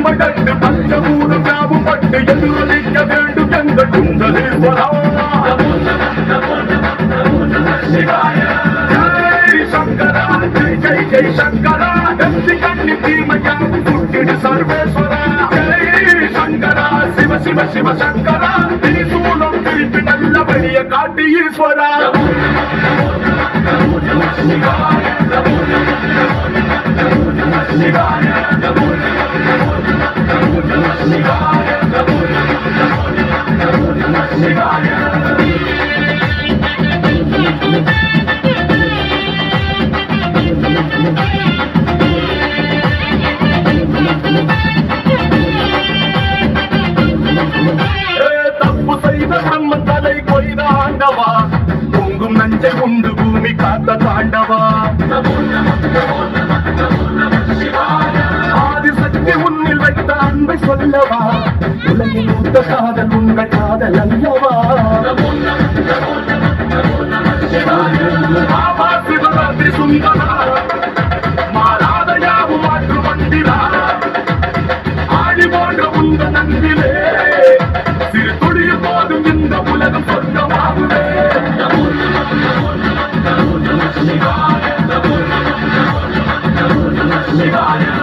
மடட்டு பஞ்சபூதம் யாவும் பட்டு எதிரொலிக்க வேண்டும் எங்கள் குண்டலேஸ்வரா. ஜெய் சங்கரா ஜெய் ஜெய் ஜெய் சங்கரா கத்தி கண்ணி தீமையாவும் சுட்டிடு சர்வேஸ்வரா. ஜெய் சங்கரா சிவ சிவ சிவ சங்கரா திரிசூலம் திருப்பி நல்ல வழிய காட்டி ஈஸ்வரா. தப்பு செய்த பிரம்மன் தலை கொய்த ஆண்டவா பொங்கும் நஞ்சை உண்டு பூமி காத்த தாண்டவா. ஆதிசக்தி உன்னில் வைத்த அன்பை சொல்லவா உலகில் மூத்த காதல் உங்கள் காதல் அல்லவா. பாபா சிவராத்திரி சுந்தரா மாறாத யாவும் மாற்று மந்திரா ஆடி போன்ற உந்த நந்திலே சிறு துளிய போதும் இந்த உலகம் சொந்தமாகுவே. Shivaya.